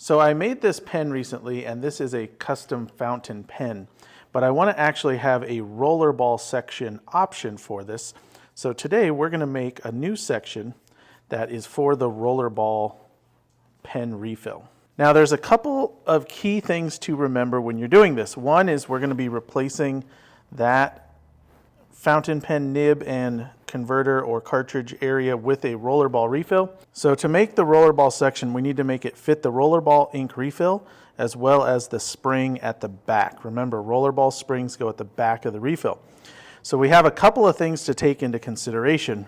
So I made this pen recently, and this is a custom fountain pen, but I want to actually have a rollerball section option for this. So today we're going to make a new section that is for the rollerball pen refill. Now there's a couple of key things to remember when you're doing this. One is we're going to be replacing that fountain pen nib and converter or cartridge area with a rollerball refill. So to make the rollerball section, we need to make it fit the rollerball ink refill as well as the spring at the back. Remember, rollerball springs go at the back of the refill. So we have a couple of things to take into consideration.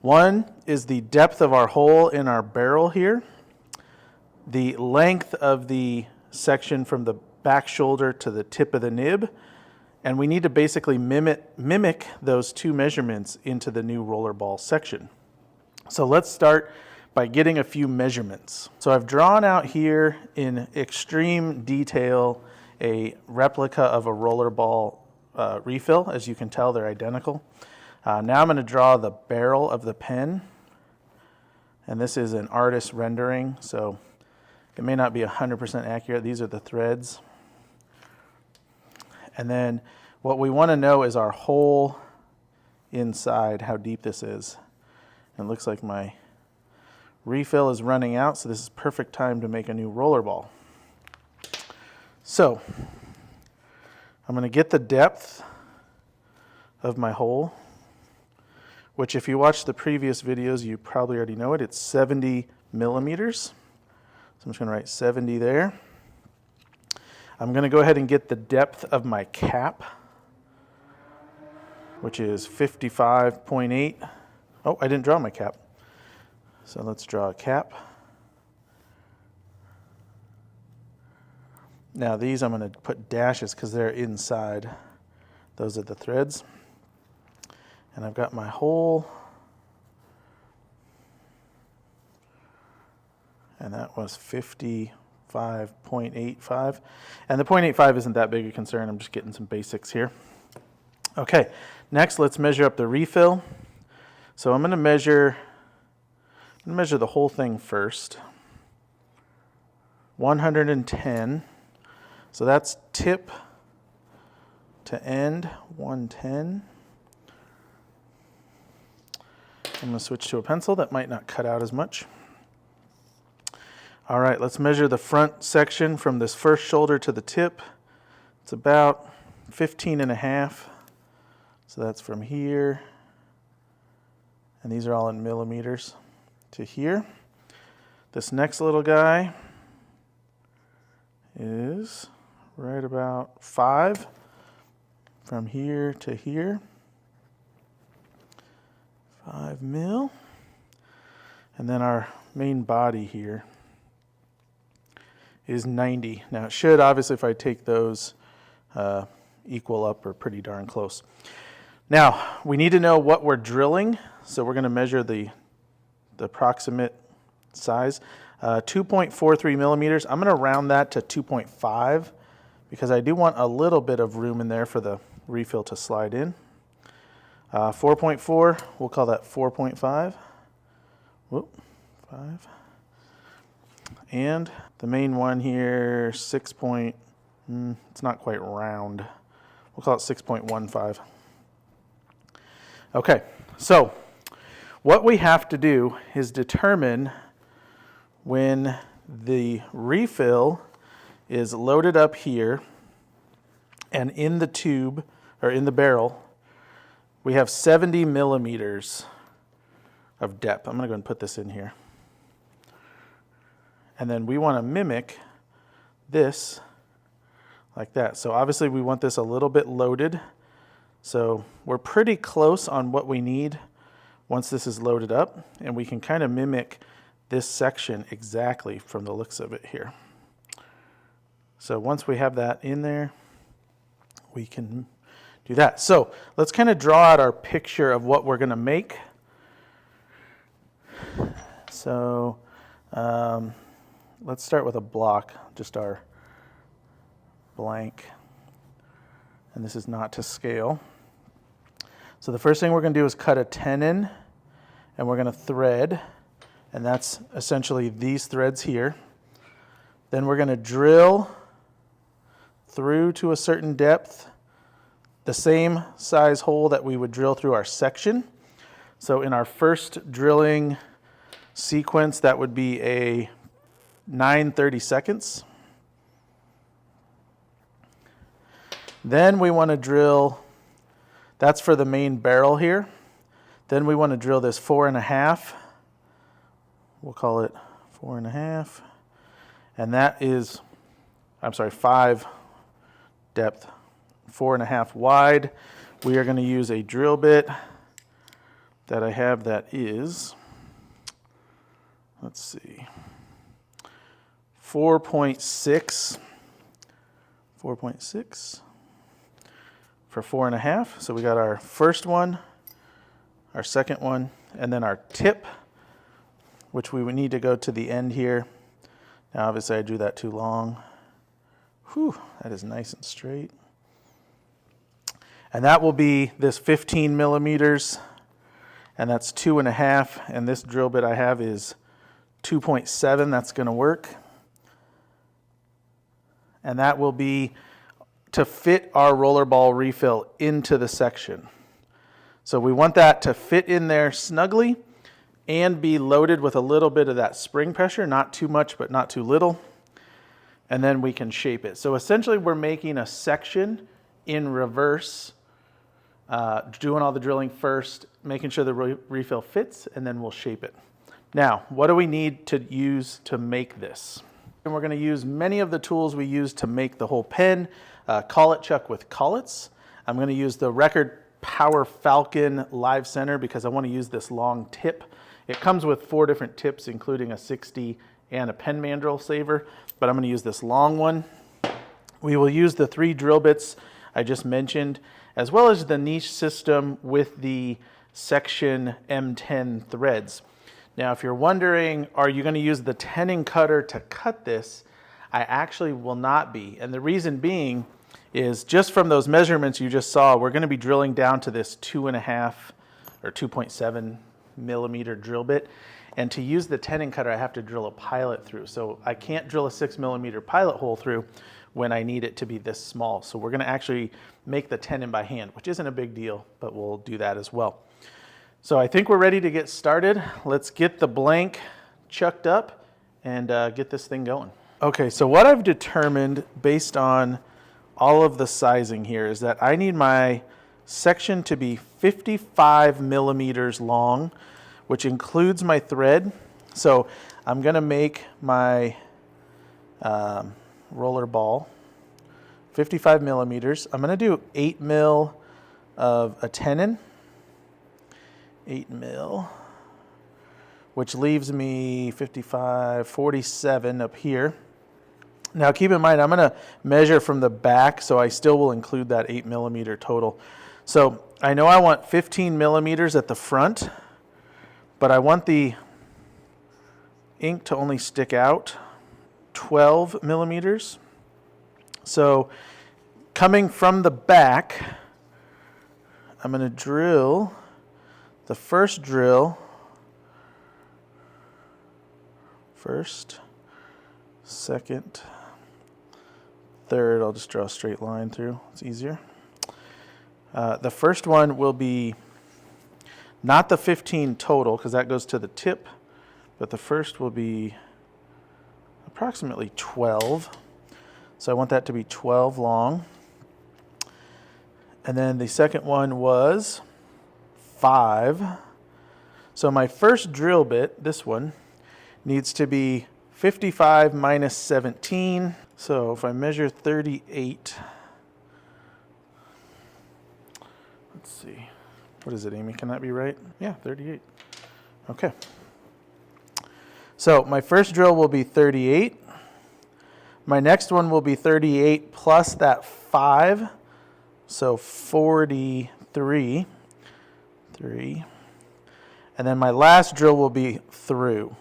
One is the depth of our hole in our barrel here, the length of the section from the back shoulder to the tip of the nib, and we need to basically mimic those two measurements into the new rollerball section. So let's start by getting a few measurements. So I've drawn out here in extreme detail a replica of a rollerball refill. As you can tell, they're identical. Now I'm going to draw the barrel of the pen, and this is an artist rendering, so it may not be 100% accurate. These are the threads. And then what we want to know is our hole inside, how deep this is. And it looks like my refill is running out, so this is perfect time to make a new rollerball. So I'm going to get the depth of my hole, which if you watched the previous videos, you probably already know it. It's 70 millimeters. So I'm just going to write 70 there. I'm going to go ahead and get the depth of my cap, which is 55.8. Oh, I didn't draw my cap. So let's draw a cap. Now these I'm going to put dashes because they're inside. Those are the threads. And I've got my hole. And that was 55.85. And the 0.85 isn't that big a concern. I'm just getting some basics here. Okay, next let's measure up the refill. So I'm going to measure the whole thing first. 110. So that's tip to end, 110. I'm going to switch to a pencil. That might not cut out as much. All right, let's measure the front section from this first shoulder to the tip. It's about 15.5. So that's from here, and these are all in millimeters, to here. This next little guy is right about 5 from here to here. 5 mil. And then our main body here is 90. Now it should, obviously, if I take those, equal up or pretty darn close. Now, we need to know what we're drilling, so we're going to measure the approximate size. 2.43 millimeters. I'm going to round that to 2.5 because I do want a little bit of room in there for the refill to slide in. 4.4, we'll call that 4.5. Whoop, 5. And the main one here, it's not quite round. We'll call it 6.15. Okay, so what we have to do is determine when the refill is loaded up here and in the tube, or in the barrel, we have 70 millimeters of depth. I'm going to go and put this in here. And then we want to mimic this like that. So obviously we want this a little bit loaded. So we're pretty close on what we need once this is loaded up, and we can kind of mimic this section exactly from the looks of it here. So once we have that in there, we can do that. So let's kind of draw out our picture of what we're going to make. So let's start with a block, just our blank. And this is not to scale. So the first thing we're going to do is cut a tenon, and we're going to thread, and that's essentially these threads here. Then we're going to drill through to a certain depth, the same size hole that we would drill through our section. So in our first drilling sequence, that would be a 9/32. Then we want to drill, that's for the main barrel here. Then we want to drill this 4.5. We'll call it 4.5. And that is, 5 depth, 4.5 wide. We are going to use a drill bit that I have that is, let's see, 4.6 for 4.5. So we got our first one, our second one, and then our tip, which we would need to go to the end here. Now obviously I drew that too long. Whew, that is nice and straight. And that will be this 15 millimeters, and that's 2.5, and this drill bit I have is 2.7, that's gonna work. And that will be to fit our rollerball refill into the section. So we want that to fit in there snugly and be loaded with a little bit of that spring pressure, not too much, but not too little. And then we can shape it. So essentially we're making a section in reverse, doing all the drilling first, making sure the refill fits, and then we'll shape it. Now, what do we need to use to make this? And we're going to use many of the tools we use to make the whole pen. Collet Chuck with collets. I'm going to use the Record Power Falcon Live Center because I want to use this long tip. It comes with 4 different tips, including a 60 and a pen mandrel saver, but I'm going to use this long one. We will use the 3 drill bits I just mentioned, as well as the niche system with the section M10 threads. Now, if you're wondering, are you going to use the tenon cutter to cut this? I actually will not be. And the reason being is just from those measurements you just saw, we're going to be drilling down to this 2.5 or 2.7 millimeter drill bit. And to use the tenon cutter, I have to drill a pilot through. So I can't drill a 6 millimeter pilot hole through when I need it to be this small. So we're going to actually make the tenon by hand, which isn't a big deal, but we'll do that as well. So I think we're ready to get started. Let's get the blank chucked up and get this thing going. Okay, so what I've determined based on all of the sizing here is that I need my section to be 55 millimeters long, which includes my thread. So I'm gonna make my roller ball 55 millimeters. I'm gonna do 8 mil of a tenon. 8 mil, which leaves me 55, 47 up here. Now keep in mind, I'm gonna measure from the back, so I still will include that 8 millimeter total. So I know I want 15 millimeters at the front, but I want the ink to only stick out 12 millimeters. So coming from the back, I'm gonna drill the first drill, first, second, third. I'll just draw a straight line through, it's easier. The first one will be not the 15 total because that goes to the tip, but the first will be approximately 12. So I want that to be 12 long. And then the second one was 5. So my first drill bit, this one, needs to be 55 minus 17. So if I measure 38, let's see, what is it, Amy? Can that be right? Yeah, 38. Okay. So my first drill will be 38. My next one will be 38 plus that 5, so 43. And then my last drill will be through.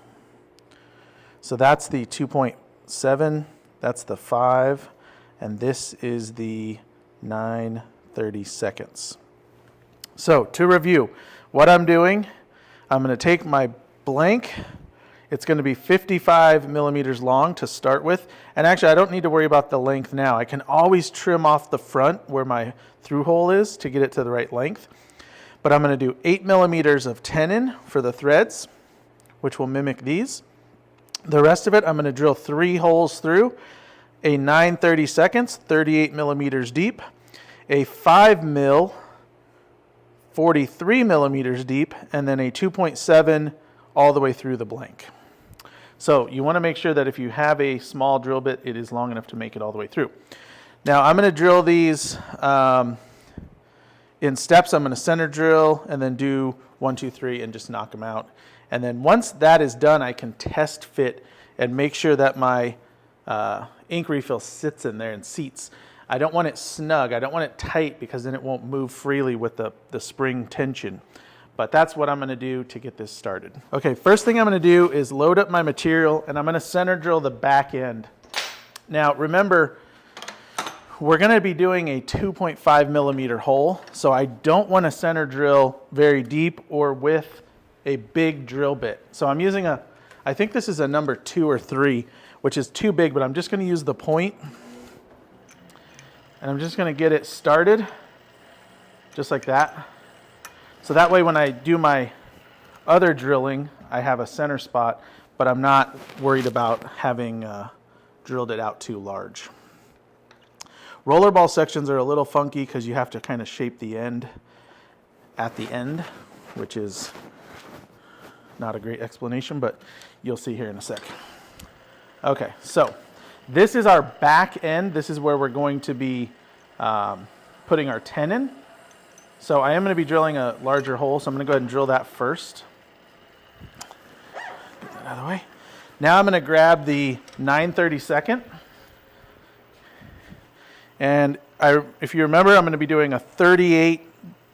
So that's the 2.7, that's the 5, and this is the 9/32. So to review, what I'm doing, I'm going to take my blank It's going to be 55 millimeters long to start with. And actually, I don't need to worry about the length now. I can always trim off the front where my through hole is to get it to the right length. But I'm going to do 8 millimeters of tenon for the threads, which will mimic these. The rest of it, I'm going to drill 3 holes through, a 9/32, 38 millimeters deep, a 5 mil, 43 millimeters deep, and then a 2.7 all the way through the blank. So you want to make sure that if you have a small drill bit, it is long enough to make it all the way through. Now I'm going to drill these in steps. I'm going to center drill and then do 1, 2, 3 and just knock them out. And then once that is done, I can test fit and make sure that my ink refill sits in there and seats. I don't want it snug. I don't want it tight because then it won't move freely with the spring tension. But that's what I'm going to do to get this started. Okay, first thing I'm going to do is load up my material, and I'm going to center drill the back end. Now remember, we're going to be doing a 2.5 millimeter hole, so I don't want to center drill very deep or with a big drill bit. So I'm using I think this is a number 2 or 3, which is too big, but I'm just going to use the point. And I'm just going to get it started, just like that. So that way when I do my other drilling, I have a center spot, but I'm not worried about having drilled it out too large. Rollerball sections are a little funky because you have to kind of shape the end at the end, which is not a great explanation, but you'll see here in a sec. Okay, so this is our back end. This is where we're going to be putting our tenon. So I am going to be drilling a larger hole, so I'm going to go ahead and drill that first. Get that out of the way. Now I'm going to grab the 9/32. And if you remember, I'm going to be doing a 38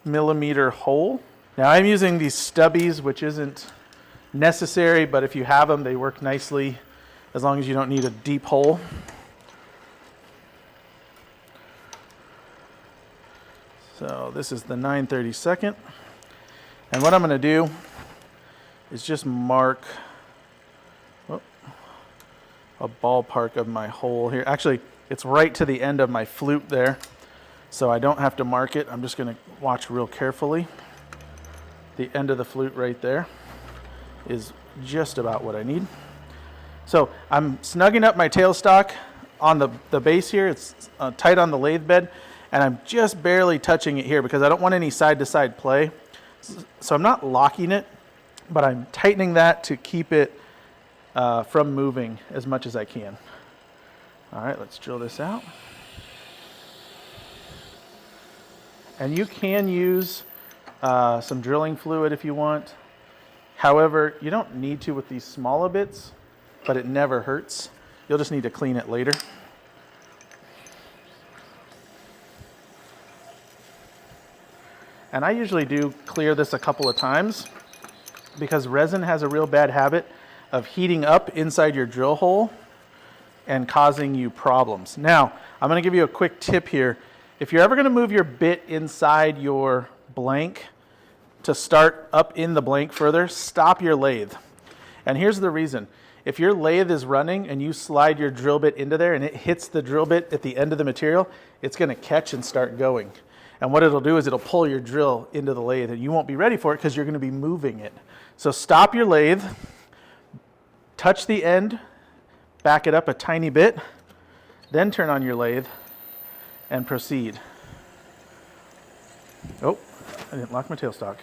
millimeter hole. Now I'm using these stubbies, which isn't necessary, but if you have them, they work nicely as long as you don't need a deep hole. So this is the 9/32. And what I'm going to do is just mark a ballpark of my hole here. Actually, it's right to the end of my flute there, so I don't have to mark it. I'm just going to watch real carefully. The end of the flute right there is just about what I need. So I'm snugging up my tailstock on the base here. It's tight on the lathe bed, and I'm just barely touching it here because I don't want any side-to-side play. So I'm not locking it, but I'm tightening that to keep it from moving as much as I can. All right, let's drill this out. And you can use some drilling fluid if you want. However, you don't need to with these smaller bits, but it never hurts. You'll just need to clean it later. And I usually do clear this a couple of times because resin has a real bad habit of heating up inside your drill hole and causing you problems. Now, I'm going to give you a quick tip here. If you're ever going to move your bit inside your blank to start up in the blank further, stop your lathe. And here's the reason. If your lathe is running and you slide your drill bit into there and it hits the drill bit at the end of the material, it's going to catch and start going. And what it'll do is it'll pull your drill into the lathe and you won't be ready for it because you're going to be moving it. So stop your lathe, touch the end, back it up a tiny bit, then turn on your lathe and proceed. Oh, I didn't lock my tailstock.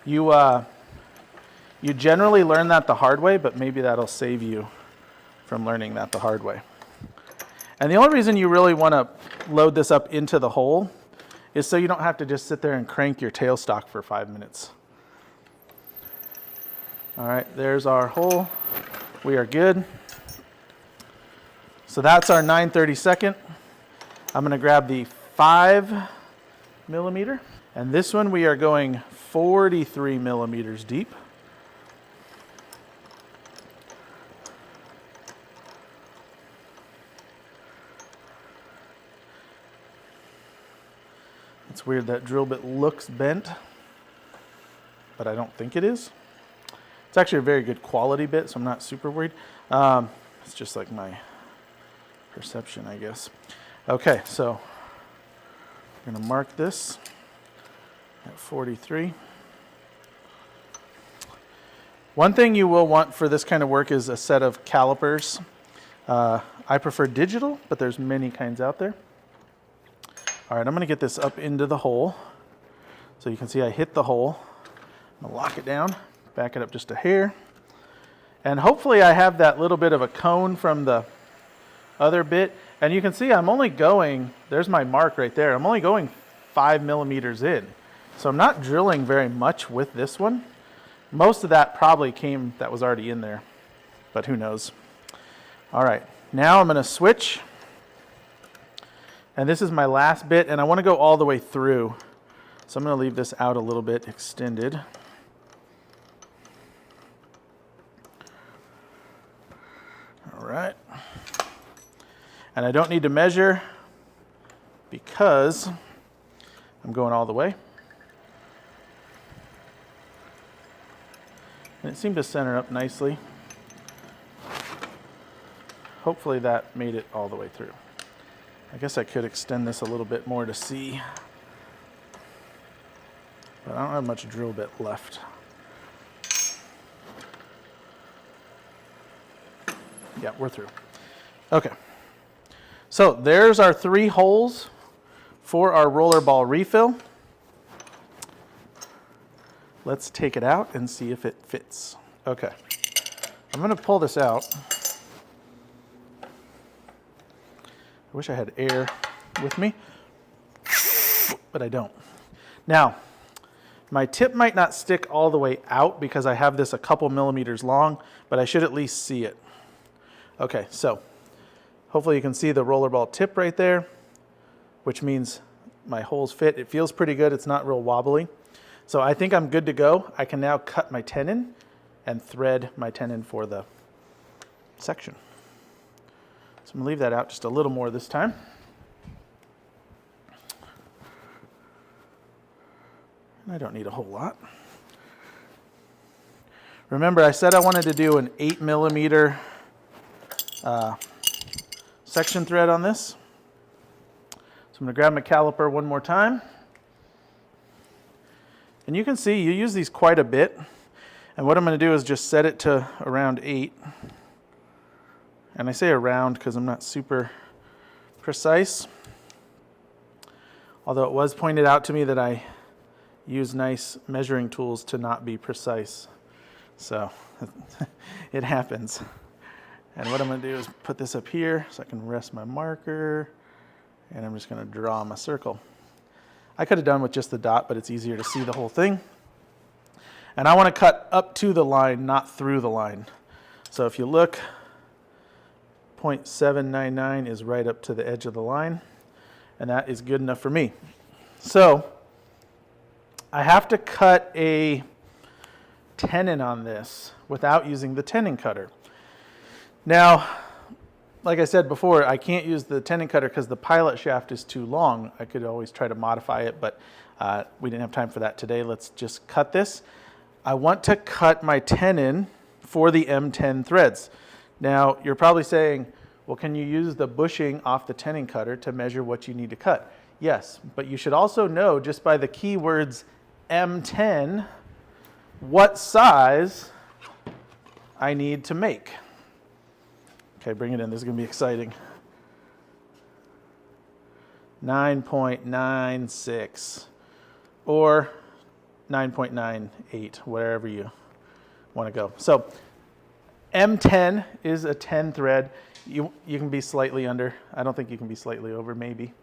You generally learn that the hard way, but maybe that'll save you from learning that the hard way. And the only reason you really want to load this up into the hole is so you don't have to just sit there and crank your tailstock for 5 minutes. All right, there's our hole. We are good. So that's our 9/32. I'm going to grab the 5 millimeter. And this one we are going 43 millimeters deep. It's weird, that drill bit looks bent, but I don't think it is. It's actually a very good quality bit, so I'm not super worried. It's just like my perception, I guess. Okay, so I'm going to mark this at 43. One thing you will want for this kind of work is a set of calipers. I prefer digital, but there's many kinds out there. All right, I'm going to get this up into the hole. So you can see I hit the hole. I'm going to lock it down, back it up just a hair. And hopefully I have that little bit of a cone from the other bit. And you can see I'm only going, there's my mark right there. I'm only going 5 millimeters in. So I'm not drilling very much with this one. Most of that probably came, that was already in there, but who knows. All right, now I'm going to switch. And this is my last bit, and I want to go all the way through. So I'm going to leave this out a little bit extended. All right. And I don't need to measure because I'm going all the way. And it seemed to center up nicely. Hopefully that made it all the way through. I guess I could extend this a little bit more to see. But I don't have much drill bit left. Yeah, we're through. Okay. So there's our 3 holes for our rollerball refill. Let's take it out and see if it fits. Okay. I'm going to pull this out. I wish I had air with me, but I don't. Now, my tip might not stick all the way out because I have this a couple millimeters long, but I should at least see it. Okay, so hopefully you can see the rollerball tip right there, which means my holes fit. It feels pretty good. It's not real wobbly. So I think I'm good to go. I can now cut my tenon and thread my tenon for the section. So I'm going to leave that out just a little more this time. I don't need a whole lot. Remember, I said I wanted to do an 8 millimeter section thread on this. So I'm going to grab my caliper one more time. And you can see you use these quite a bit. And what I'm going to do is just set it to around 8. And I say around because I'm not super precise. Although it was pointed out to me that I use nice measuring tools to not be precise. So it happens. And what I'm going to do is put this up here so I can rest my marker. And I'm just going to draw my circle. I could have done with just the dot, but it's easier to see the whole thing. And I want to cut up to the line, not through the line. So if you look, 0.799 is right up to the edge of the line. And that is good enough for me. So I have to cut a tenon on this without using the tenon cutter. Now, like I said before, I can't use the tenon cutter because the pilot shaft is too long. I could always try to modify it, but we didn't have time for that today. Let's just cut this. I want to cut my tenon for the M10 threads. Now, you're probably saying, well, can you use the bushing off the tenon cutter to measure what you need to cut? Yes, but you should also know just by the keywords M10 what size I need to make. Okay, bring it in. This is going to be exciting. 9.96 or 9.98, wherever you want to go. So M10 is a 10 thread. You can be slightly under. I don't think you can be slightly over, maybe.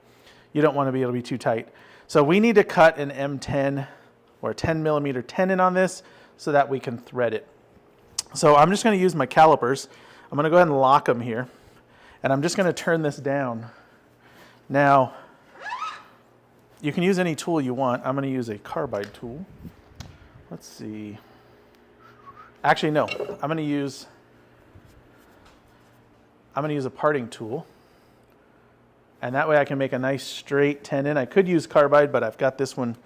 You don't want to be able to be too tight. So we need to cut an M10 or a 10 millimeter tenon on this so that we can thread it. So I'm just going to use my calipers. I'm going to go ahead and lock them here. And I'm just going to turn this down. Now, you can use any tool you want. I'm going to use a Carbide tool. Let's see. Actually, no. I'm going to use a parting tool. And that way I can make a nice straight tenon. I could use Carbide, but I've got this one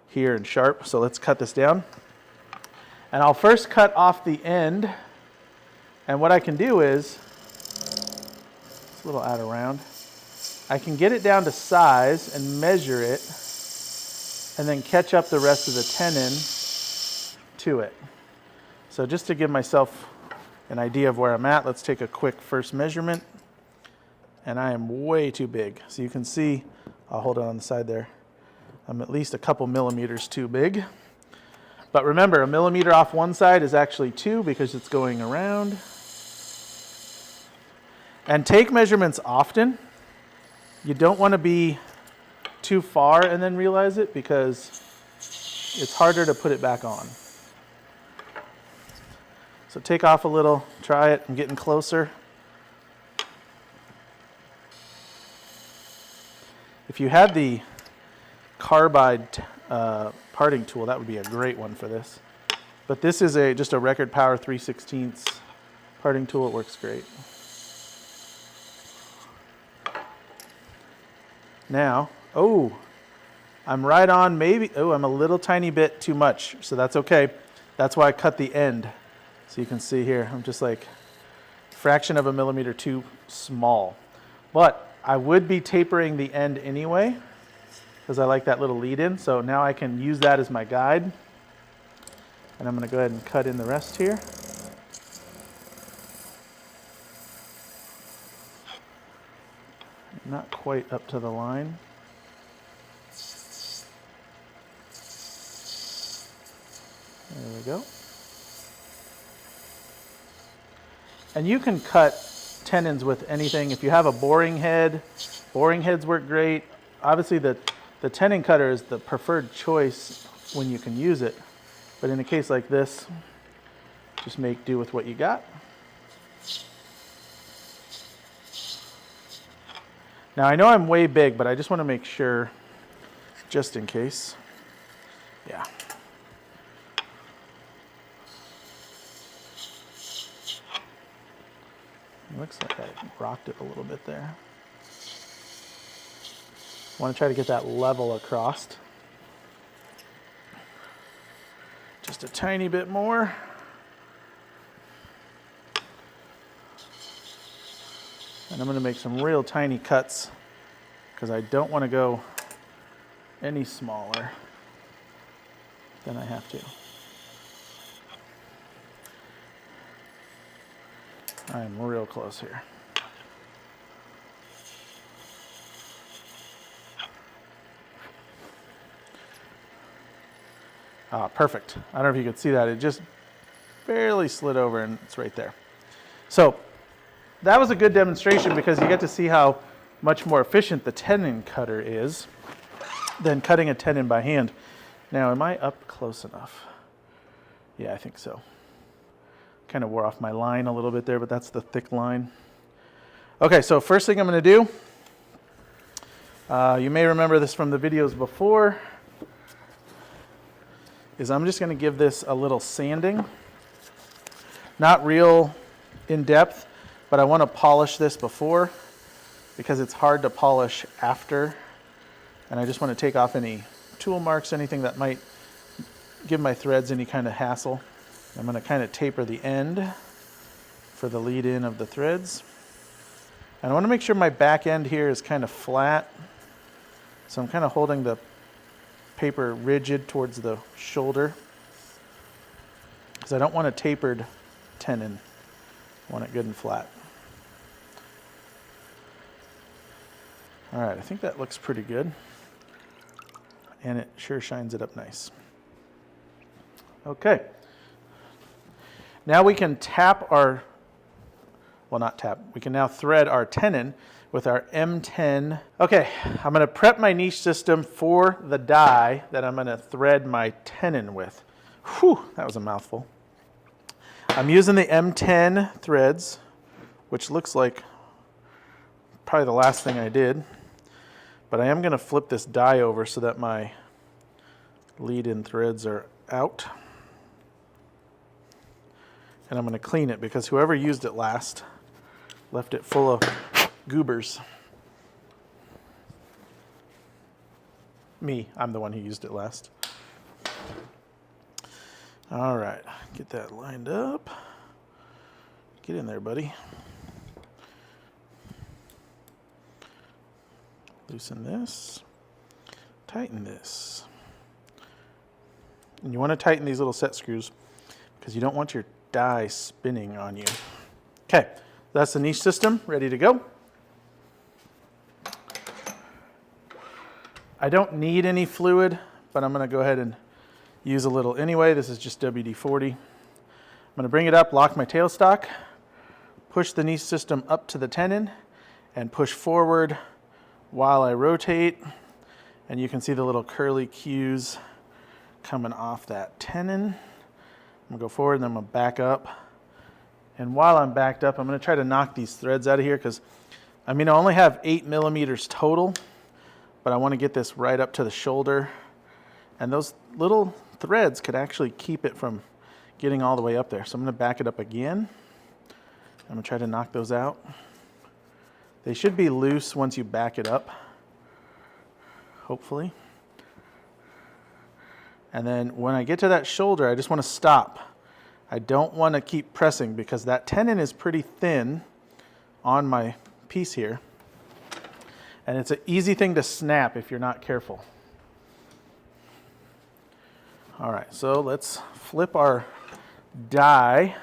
here and sharp. So let's cut this down. And I'll first cut off the end. And what I can do is, it's a little out of round, I can get it down to size and measure it, and then catch up the rest of the tenon to it. So just to give myself an idea of where I'm at, let's take a quick first measurement. And I am way too big. So you can see, I'll hold it on the side there, I'm at least a couple millimeters too big. But remember, a millimeter off one side is actually 2 because it's going around. And take measurements often. You don't want to be too far and then realize it, because it's harder to put it back on. So take off a little, try it, I'm getting closer. If you had the Carbide parting tool, that would be a great one for this. But this is just a record power 3/16 parting tool. It works great. Now, I'm right on, maybe, I'm a little tiny bit too much, so that's okay. That's why I cut the end. So you can see here, I'm just like a fraction of a millimeter too small. But I would be tapering the end anyway, because I like that little lead in. So now I can use that as my guide. And I'm going to go ahead and cut in the rest here. Not quite up to the line. There we go. And you can cut tenons with anything. If you have a boring head, boring heads work great. Obviously the tenon cutter is the preferred choice when you can use it. But in a case like this, just make do with what you got. Now I know I'm way big, but I just want to make sure, just in case. Yeah. It looks like I rocked it a little bit there. I want to try to get that level across. Just a tiny bit more. And I'm going to make some real tiny cuts because I don't want to go any smaller than I have to. I'm real close here. Ah, perfect. I don't know if you could see that. It just barely slid over and it's right there. So that was a good demonstration because you get to see how much more efficient the tenon cutter is than cutting a tenon by hand. Now, am I up close enough? Yeah, I think so. Kind of wore off my line a little bit there, but that's the thick line. Okay, so first thing I'm going to do, you may remember this from the videos before, is I'm just going to give this a little sanding. Not real in depth, but I want to polish this before because it's hard to polish after. And I just want to take off any tool marks, anything that might give my threads any kind of hassle. I'm going to kind of taper the end for the lead in of the threads. And I want to make sure my back end here is kind of flat. So I'm kind of holding the paper rigid towards the shoulder because I don't want a tapered tenon. I want it good and flat. All right, I think that looks pretty good. And it sure shines it up nice. Okay. Now we can tap our, well, not tap, we can now thread our tenon with our M10. Okay, I'm going to prep my niche system for the die that I'm going to thread my tenon with. Whew, that was a mouthful. I'm using the M10 threads, which looks like probably the last thing I did. But I am going to flip this die over so that my lead-in threads are out. And I'm going to clean it because whoever used it last left it full of goobers. Me, I'm the one who used it last. All right, get that lined up. Get in there, buddy. Loosen this, tighten this. And you want to tighten these little set screws because you don't want your die spinning on you. Okay, that's the niche system ready to go. I don't need any fluid, but I'm going to go ahead and use a little anyway. This is just WD-40. I'm going to bring it up, lock my tailstock, push the niche system up to the tenon, and push forward while I rotate. And you can see the little curly cues coming off that tenon. I'm going to go forward and then I'm going to back up. And while I'm backed up, I'm going to try to knock these threads out of here because, I mean, I only have 8 millimeters total, but I want to get this right up to the shoulder. And those little threads could actually keep it from getting all the way up there. So I'm going to back it up again. I'm going to try to knock those out. They should be loose once you back it up, hopefully. And then when I get to that shoulder, I just want to stop. I don't want to keep pressing because that tenon is pretty thin on my piece here. And it's an easy thing to snap if you're not careful. All right, so let's flip our die.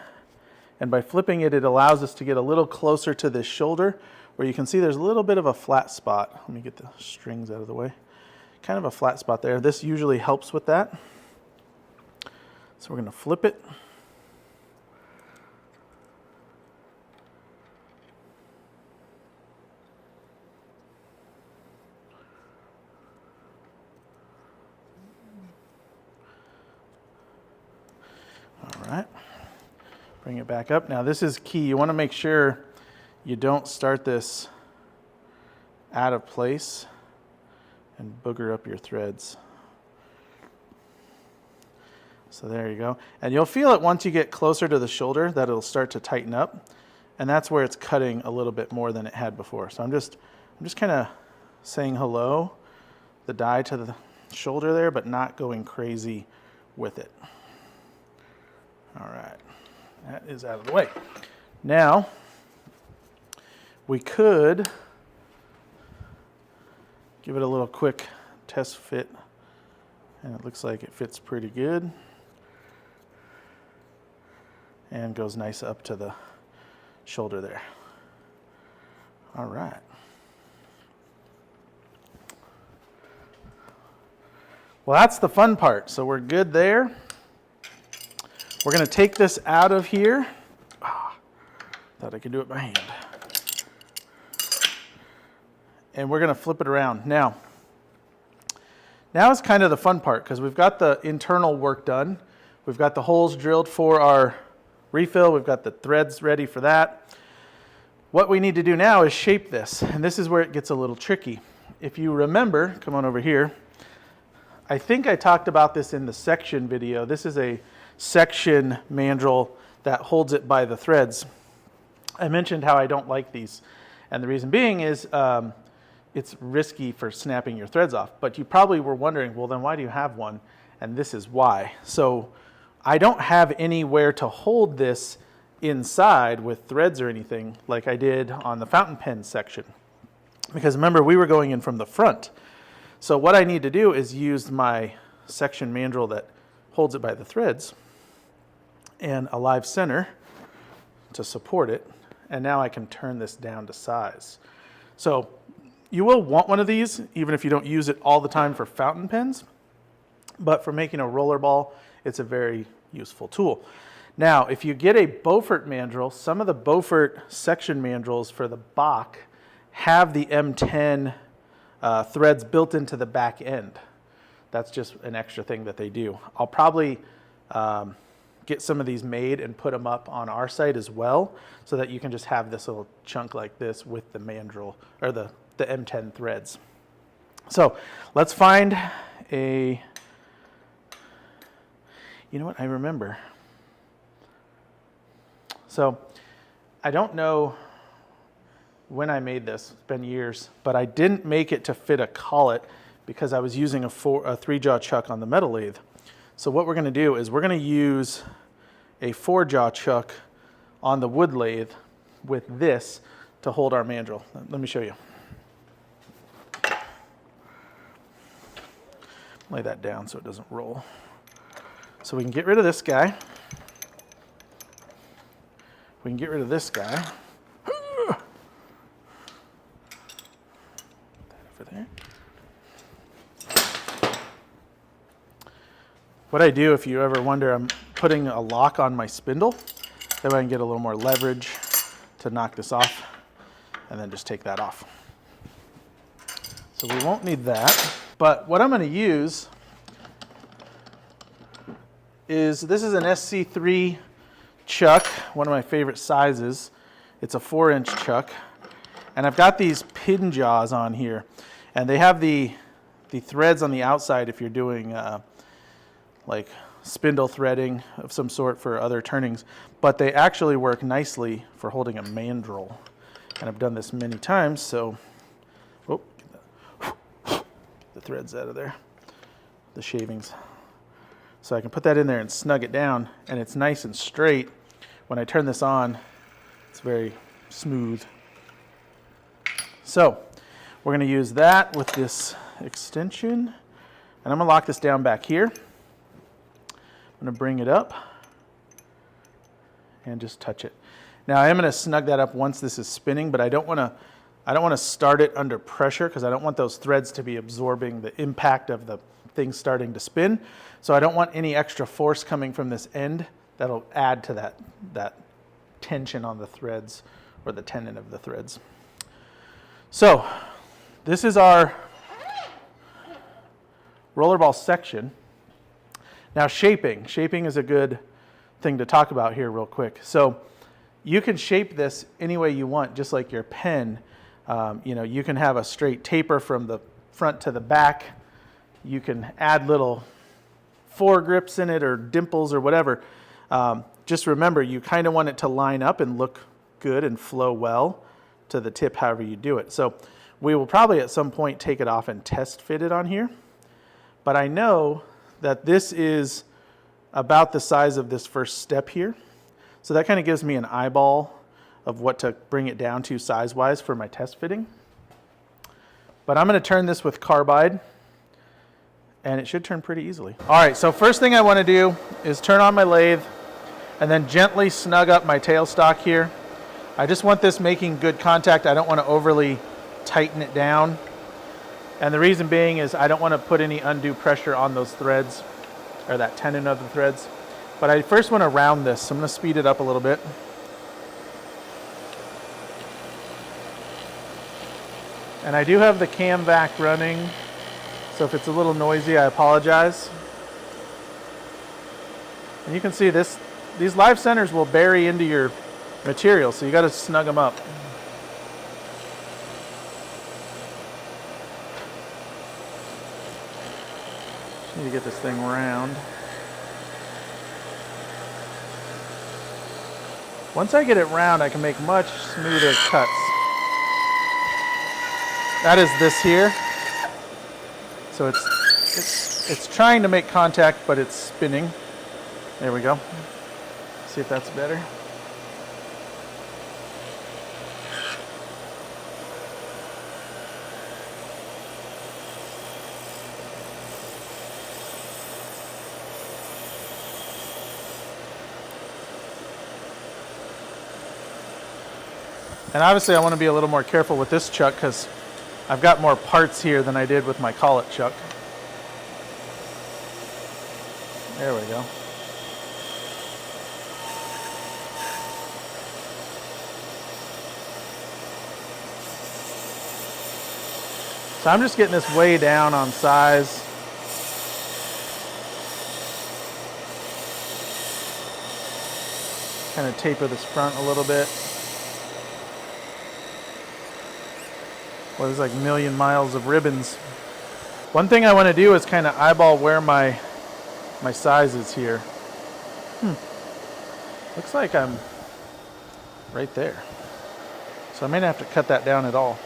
And by flipping it, it allows us to get a little closer to this shoulder where you can see there's a little bit of a flat spot. Let me get the strings out of the way. Kind of a flat spot there. This usually helps with that. So we're going to flip it. All right. Bring it back up. Now this is key. You want to make sure you don't start this out of place and booger up your threads. So there you go. And you'll feel it once you get closer to the shoulder that it'll start to tighten up. And that's where it's cutting a little bit more than it had before. So I'm just kind of saying hello, the die to the shoulder there, but not going crazy with it. All right, that is out of the way. Now, we could give it a little quick test fit, and it looks like it fits pretty good and goes nice up to the shoulder there. All right. Well, that's the fun part. So we're good there. We're going to take this out of here. Thought I could do it by hand. And we're going to flip it around. Now is kind of the fun part because we've got the internal work done. We've got the holes drilled for our refill. We've got the threads ready for that. What we need to do now is shape this. And this is where it gets a little tricky. If you remember, come on over here. I think I talked about this in the section video. This is a section mandrel that holds it by the threads. I mentioned how I don't like these. And the reason being is it's risky for snapping your threads off. But you probably were wondering, well, then why do you have one? And this is why. So I don't have anywhere to hold this inside with threads or anything like I did on the fountain pen section. Because remember, we were going in from the front. So what I need to do is use my section mandrel that holds it by the threads and a live center to support it. And now I can turn this down to size. So you will want one of these, even if you don't use it all the time for fountain pens. But for making a rollerball, it's a very useful tool. Now, if you get a Beaufort mandrel, some of the Beaufort section mandrels for the Bach have the M10 threads built into the back end. That's just an extra thing that they do. I'll probably get some of these made and put them up on our site as well so that you can just have this little chunk like this with the mandrel or the M10 threads. So let's find a, you know what, I remember. So I don't know when I made this, it's been years, but I didn't make it to fit a collet because I was using a 3-jaw chuck on the metal lathe. So what we're going to do is we're going to use a 4-jaw chuck on the wood lathe with this to hold our mandrel. Let me show you. Lay that down so it doesn't roll. So we can get rid of this guy. We can get rid of this guy. Put that over there. What I do, if you ever wonder, I'm putting a lock on my spindle. That way I can get a little more leverage to knock this off, and then just take that off. So we won't need that. But what I'm going to use is, this is an SC3 chuck, one of my favorite sizes. It's a 4-inch chuck. And I've got these pin jaws on here. And they have the threads on the outside if you're doing like spindle threading of some sort for other turnings. But they actually work nicely for holding a mandrel. And I've done this many times, so... Oh, the threads out of there, the shavings. So I can put that in there and snug it down, and it's nice and straight. When I turn this on, it's very smooth. So we're going to use that with this extension, and I'm going to lock this down back here. I'm going to bring it up and just touch it. Now I am going to snug that up once this is spinning, but I don't want to start it under pressure because I don't want those threads to be absorbing the impact of the thing starting to spin. So I don't want any extra force coming from this end that'll add to that tension on the threads or the tenon of the threads. So this is our rollerball section. Now shaping. Shaping is a good thing to talk about here real quick. So you can shape this any way you want, just like your pen. You can have a straight taper from the front to the back. You can add little foregrips in it or dimples or whatever. Just remember, you kind of want it to line up and look good and flow well to the tip however you do it. So we will probably at some point take it off and test fit it on here. But I know that this is about the size of this first step here. So that kind of gives me an eyeball of what to bring it down to size-wise for my test fitting. But I'm going to turn this with Carbide, and it should turn pretty easily. All right, so first thing I want to do is turn on my lathe and then gently snug up my tailstock here. I just want this making good contact. I don't want to overly tighten it down. And the reason being is I don't want to put any undue pressure on those threads or that tenon of the threads. But I first want to round this, so I'm going to speed it up a little bit. And I do have the cam vac running, so if it's a little noisy, I apologize. And you can see these live centers will bury into your material, so you got to snug them up. Just need to get this thing round. Once I get it round, I can make much smoother cuts. That is this here. So it's trying to make contact, but it's spinning. There we go. See if that's better. And obviously I want to be a little more careful with this chuck because I've got more parts here than I did with my Collet Chuck. There we go. So I'm just getting this way down on size. Kind of taper this front a little bit. Well, there's like a million miles of ribbons. One thing I want to do is kind of eyeball where my size is here. Looks like I'm right there. So I may not have to cut that down at all.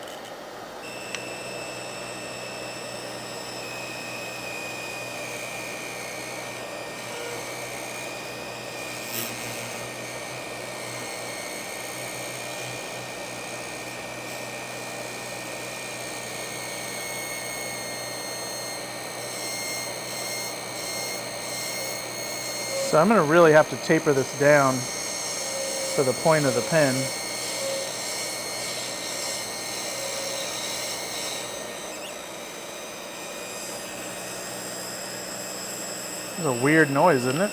So I'm going to really have to taper this down to the point of the pen. It's a weird noise, isn't it?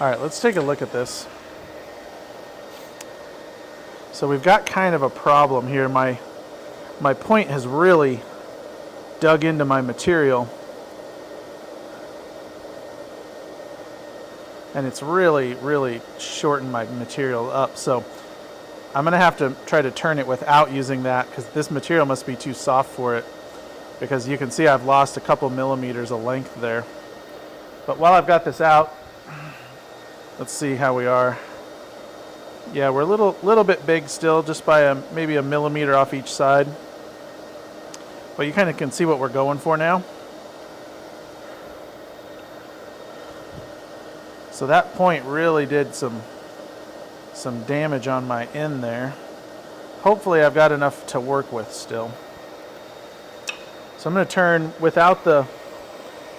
All right, let's take a look at this. So we've got kind of a problem here. My point has really dug into my material, and it's really shortened my material up. So I'm gonna have to try to turn it without using that, because this material must be too soft for it, because you can see I've lost a couple millimeters of length there. But while I've got this out, let's see how we are. Yeah, we're a little bit big still, just by maybe a millimeter off each side. But you kind of can see what we're going for now. So that point really did some damage on my end there. Hopefully I've got enough to work with still. So I'm going to turn without the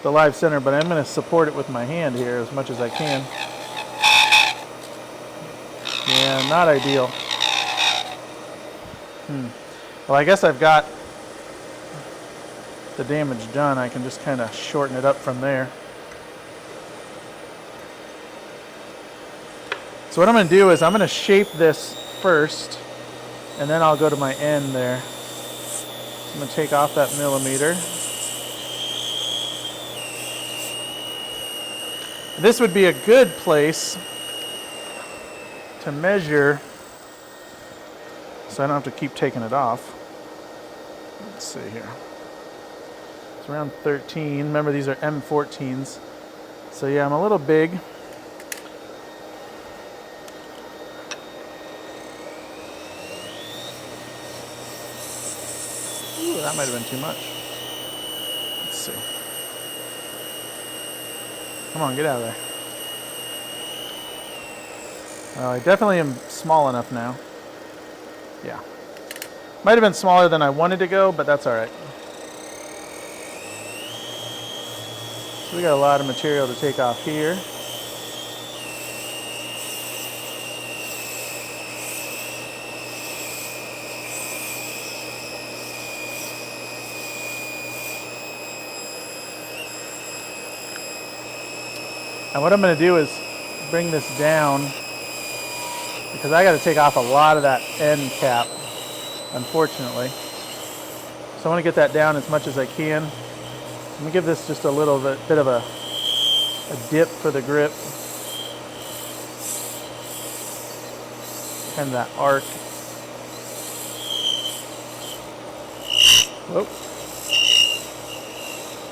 live center, but I'm going to support it with my hand here as much as I can. Yeah, not ideal. Well, I guess I've got the damage done. I can just kind of shorten it up from there. So what I'm going to do is I'm going to shape this first, and then I'll go to my end there. I'm going to take off that millimeter. This would be a good place to measure, so I don't have to keep taking it off. Let's see here. It's around 13. Remember, these are M14s. So yeah, I'm a little big. Ooh, that might have been too much. Let's see. Come on, get out of there. I definitely am small enough now. Yeah. Might have been smaller than I wanted to go, but that's all right. So we got a lot of material to take off here. And what I'm going to do is bring this down, because I got to take off a lot of that end cap, unfortunately. So I want to get that down as much as I can. Let me give this just a little bit of a dip for the grip. Kind of that arc. Whoa.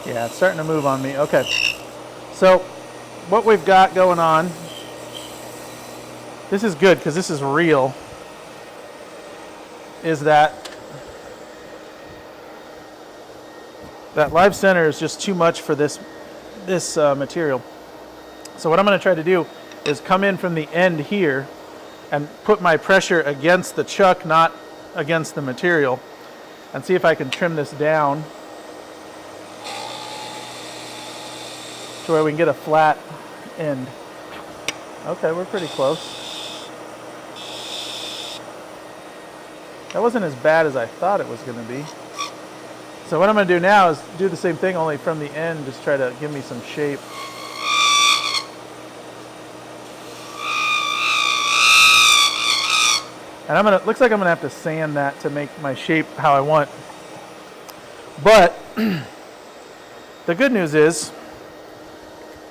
Yeah, it's starting to move on me. Okay. So what we've got going on, this is good because this is real, is that live center is just too much for this material. So what I'm going to try to do is come in from the end here and put my pressure against the chuck, not against the material, and see if I can trim this down to where we can get a flat end. Okay, we're pretty close. That wasn't as bad as I thought it was going to be. So what I'm going to do now is do the same thing, only from the end, just try to give me some shape. And looks like I'm going to have to sand that to make my shape how I want. But the good news is,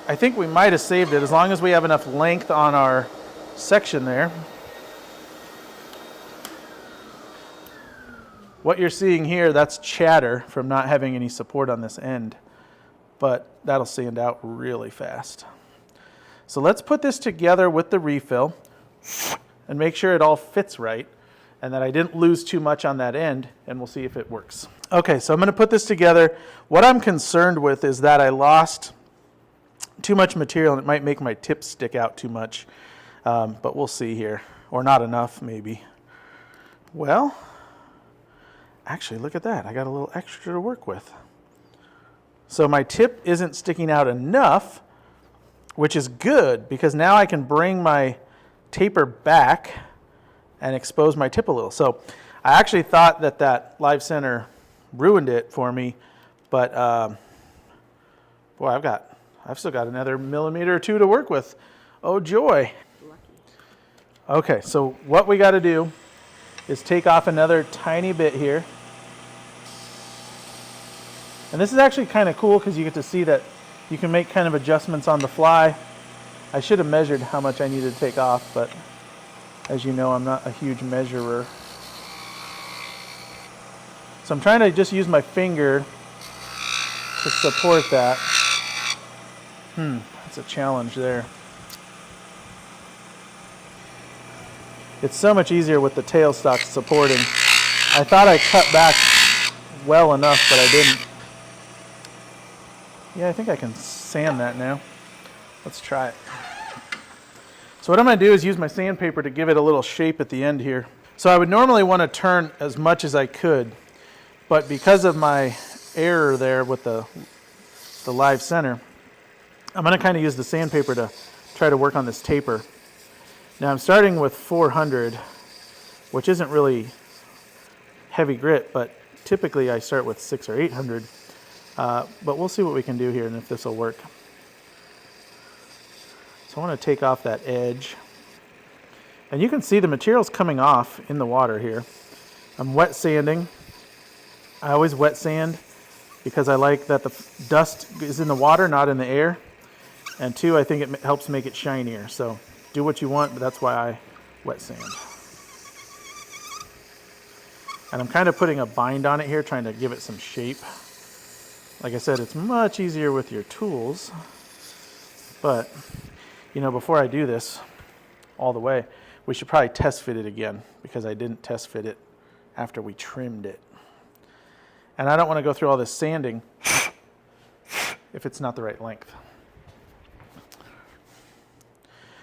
I think we might have saved it as long as we have enough length on our section there. What you're seeing here, that's chatter from not having any support on this end, but that'll sand out really fast. So let's put this together with the refill and make sure it all fits right and that I didn't lose too much on that end, and we'll see if it works. Okay, so I'm going to put this together. What I'm concerned with is that I lost too much material and it might make my tips stick out too much, but we'll see here. or not enough maybe. Well, actually look at that. I got a little extra to work with. So my tip isn't sticking out enough, which is good because now I can bring my taper back and expose my tip a little. So I actually thought that that live center ruined it for me, but boy, I've still got another millimeter or two to work with. Oh joy. Okay, so what we got to do is take off another tiny bit here. And this is actually kind of cool because you get to see that you can make kind of adjustments on the fly. I should have measured how much I needed to take off, but as you know, I'm not a huge measurer. So I'm trying to just use my finger to support that. That's a challenge there. It's so much easier with the tailstock supporting. I thought I cut back well enough, but I didn't. Yeah, I think I can sand that now. Let's try it. So what I'm going to do is use my sandpaper to give it a little shape at the end here. So I would normally want to turn as much as I could, but because of my error there with the live center, I'm going to kind of use the sandpaper to try to work on this taper. Now I'm starting with 400, which isn't really heavy grit, but typically I start with 600 or 800. But we'll see what we can do here and if this will work. So I want to take off that edge. And you can see the material's coming off in the water here. I'm wet sanding. I always wet sand because I like that the dust is in the water, not in the air. And two, I think it helps make it shinier. So do what you want, but that's why I wet sand. And I'm kind of putting a bind on it here, trying to give it some shape. Like I said, it's much easier with your tools. But, you know, before I do this all the way, we should probably test fit it again because I didn't test fit it after we trimmed it. And I don't want to go through all this sanding if it's not the right length,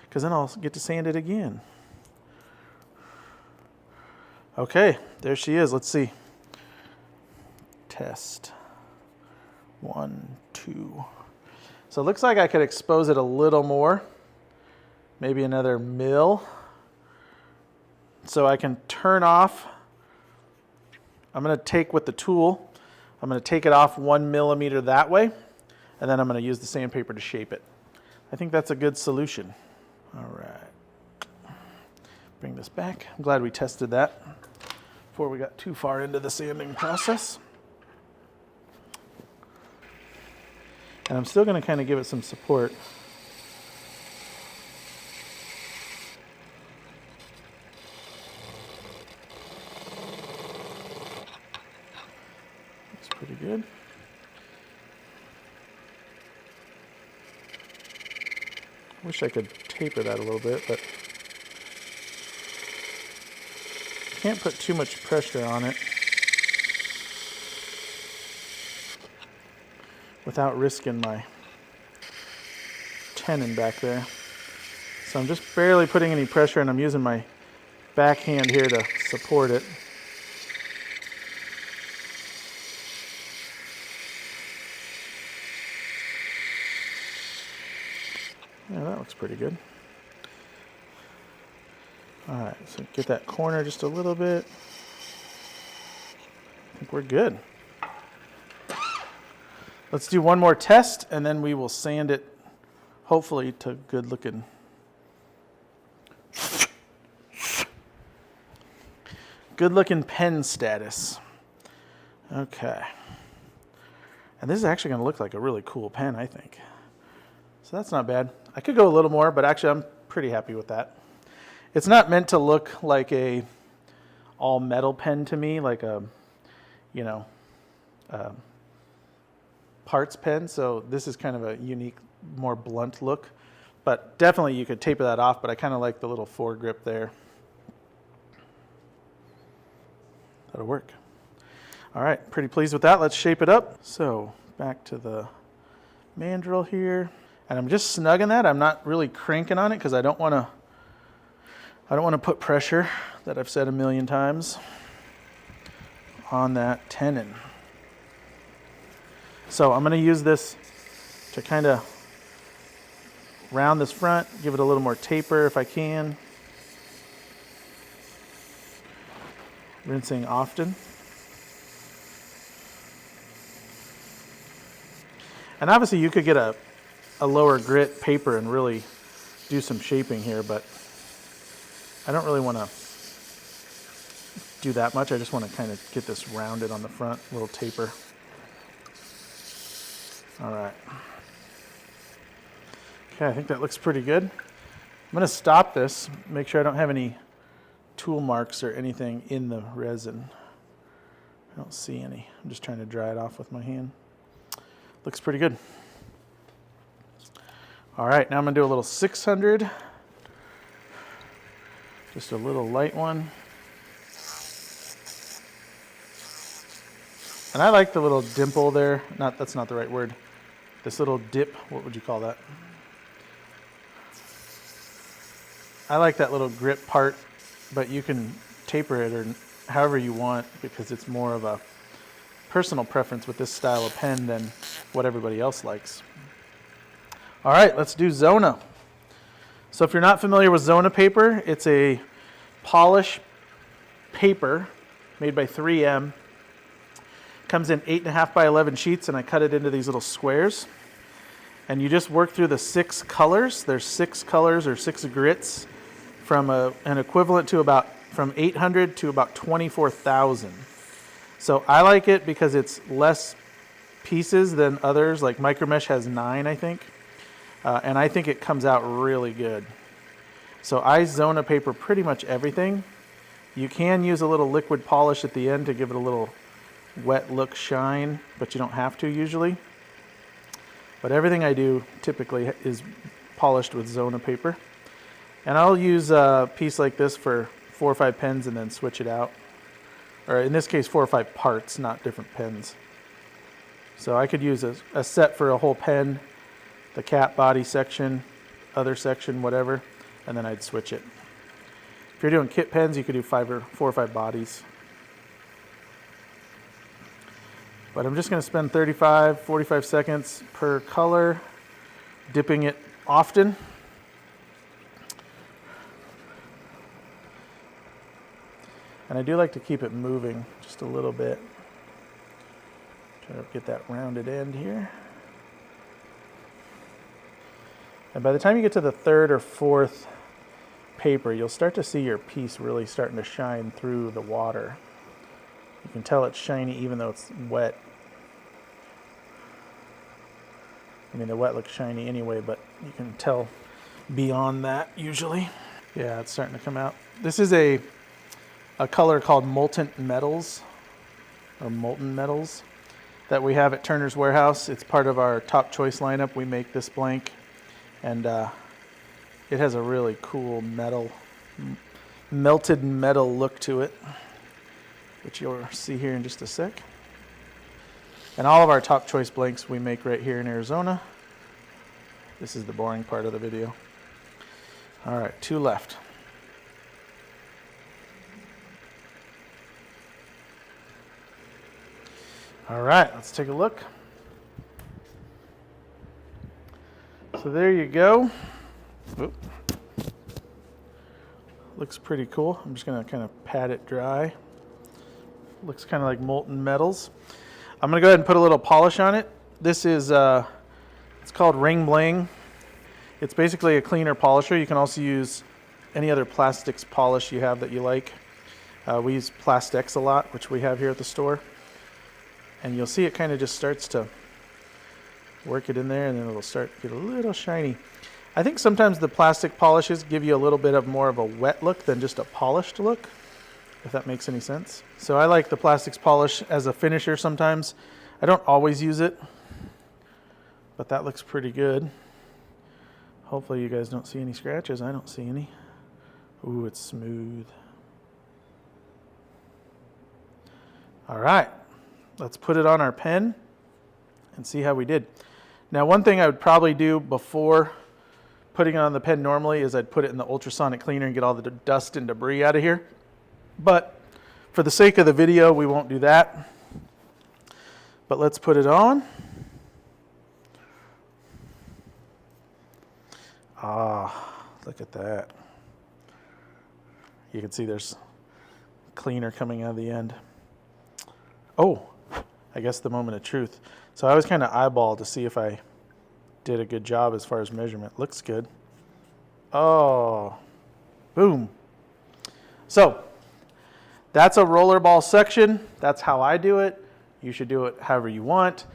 because then I'll get to sand it again. Okay, there she is. Let's see. Test. 1, 2. So it looks like I could expose it a little more, maybe another mil. So I can turn off. I'm going to take with the tool, I'm going to take it off 1 millimeter that way, and then I'm going to use the sandpaper to shape it. I think that's a good solution. All right. Bring this back. I'm glad we tested that before we got too far into the sanding process. And I'm still going to kind of give it some support. Looks pretty good. Wish I could taper that a little bit, but can't put too much pressure on it without risking my tenon back there. So I'm just barely putting any pressure, and I'm using my backhand here to support it. Yeah, that looks pretty good. All right, so get that corner just a little bit. I think we're good. Let's do one more test, and then we will sand it, hopefully, to good looking. Good looking pen status. Okay. And this is actually going to look like a really cool pen, I think. So that's not bad. I could go a little more, but actually I'm pretty happy with that. It's not meant to look like a all metal pen to me, like a, you know, parts pen. So this is kind of a unique, more blunt look. But definitely you could taper that off, but I kind of like the little foregrip there. That'll work. All right, pretty pleased with that. Let's shape it up. So back to the mandrel here. And I'm just snugging that. I'm not really cranking on it because I don't want I don't want to put pressure, that I've said a million times, on that tenon. So I'm going to use this to kind of round this front, give it a little more taper if I can. Rinsing often. And obviously you could get a lower grit paper and really do some shaping here, but I don't really want to do that much. I just want to kind of get this rounded on the front, a little taper. All right. Okay, I think that looks pretty good. I'm going to stop this, make sure I don't have any tool marks or anything in the resin. I don't see any. I'm just trying to dry it off with my hand. Looks pretty good. All right, now I'm going to do a little 600. Just a little light one. And I like the little dimple there. That's not the right word. This little dip, what would you call that? I like that little grip part, but you can taper it or however you want because it's more of a personal preference with this style of pen than what everybody else likes. All right, let's do Zona. So if you're not familiar with Zona Paper, it's a polish paper made by 3M. Comes in 8.5 by 11 sheets, and I cut it into these little squares. And you just work through the 6 colors. There's 6 colors or 6 grits from an equivalent to about from 800 to about 24,000. So I like it because it's less pieces than others. Like Micromesh has 9, I think. And I think it comes out really good. So I Zona Paper pretty much everything. You can use a little liquid polish at the end to give it a little wet look shine, but you don't have to usually. But everything I do typically is polished with Zona Paper. And I'll use a piece like this for 4 or 5 pens and then switch it out. Or in this case, 4 or 5 parts, not different pens. So I could use a set for a whole pen, the cap body section, other section, whatever, and then I'd switch it. If you're doing kit pens, you could do 4 or 5 bodies. But I'm just going to spend 35, 45 seconds per color, dipping it often. And I do like to keep it moving just a little bit. Try to get that rounded end here. And by the time you get to the 3rd or 4th paper, you'll start to see your piece really starting to shine through the water. You can tell it's shiny even though it's wet. I mean, the wet looks shiny anyway, but you can tell beyond that usually. Yeah, it's starting to come out. This is a color called molten metals, or molten metals, that we have at Turner's Warehouse. It's part of our top choice lineup. We make this blank, and it has a really cool metal, melted metal look to it, which you'll see here in just a sec. And all of our top choice blanks we make right here in Arizona. This is the boring part of the video. All right, 2 left. All right, let's take a look. So there you go. Oop. Looks pretty cool. I'm just gonna kind of pat it dry. Looks kind of like molten metals. I'm gonna go ahead and put a little polish on it. This is, it's called Ring Bling. It's basically a cleaner polisher. You can also use any other plastics polish you have that you like. We use Plastex a lot, which we have here at the store. And you'll see it kind of just starts to work it in there, and then it'll start to get a little shiny. I think sometimes the plastic polishes give you a little bit of more of a wet look than just a polished look, if that makes any sense. So I like the plastics polish as a finisher sometimes. I don't always use it, but that looks pretty good. Hopefully you guys don't see any scratches. I don't see any. Ooh, it's smooth. All right, let's put it on our pen and see how we did. Now, one thing I would probably do before putting it on the pen normally is I'd put it in the ultrasonic cleaner and get all the dust and debris out of here. But for the sake of the video, we won't do that. But let's put it on. Ah, look at that. You can see there's cleaner coming out of the end. Oh, I guess the moment of truth. So I was kind of eyeball to see if I did a good job as far as measurement. Looks good. Oh, boom. So that's a rollerball section. That's how I do it. You should do it however you want,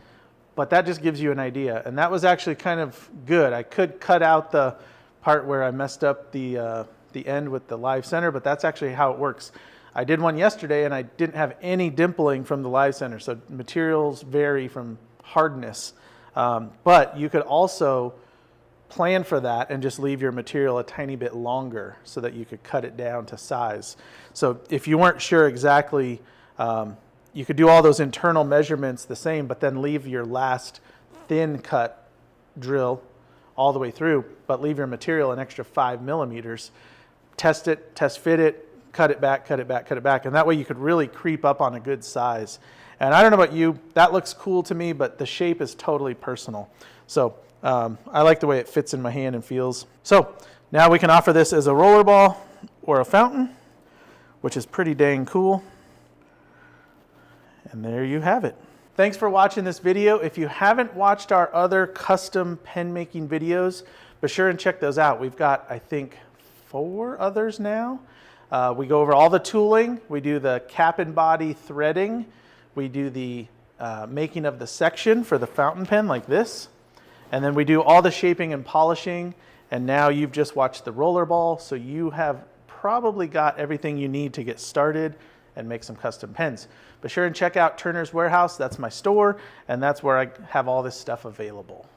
but that just gives you an idea. And that was actually kind of good. I could cut out the part where I messed up the end with the live center, but that's actually how it works. I did one yesterday and I didn't have any dimpling from the live center. So materials vary from hardness, but you could also plan for that and just leave your material a tiny bit longer so that you could cut it down to size. So if you weren't sure exactly, you could do all those internal measurements the same, but then leave your last thin cut drill all the way through, but leave your material an extra 5 millimeters. Test it, test fit it, cut it back, cut it back, cut it back. And that way you could really creep up on a good size. And I don't know about you, that looks cool to me, but the shape is totally personal. So I like the way it fits in my hand and feels. So now we can offer this as a rollerball or a fountain, which is pretty dang cool. And there you have it. Thanks for watching this video. If you haven't watched our other custom pen making videos, be sure and check those out. We've got, I think, 4 others now. We go over all the tooling. We do the cap and body threading. We do the making of the section for the fountain pen like this. And then we do all the shaping and polishing. And now you've just watched the rollerball, so you have probably got everything you need to get started and make some custom pens. Be sure and check out Turner's Warehouse. That's my store, and that's where I have all this stuff available.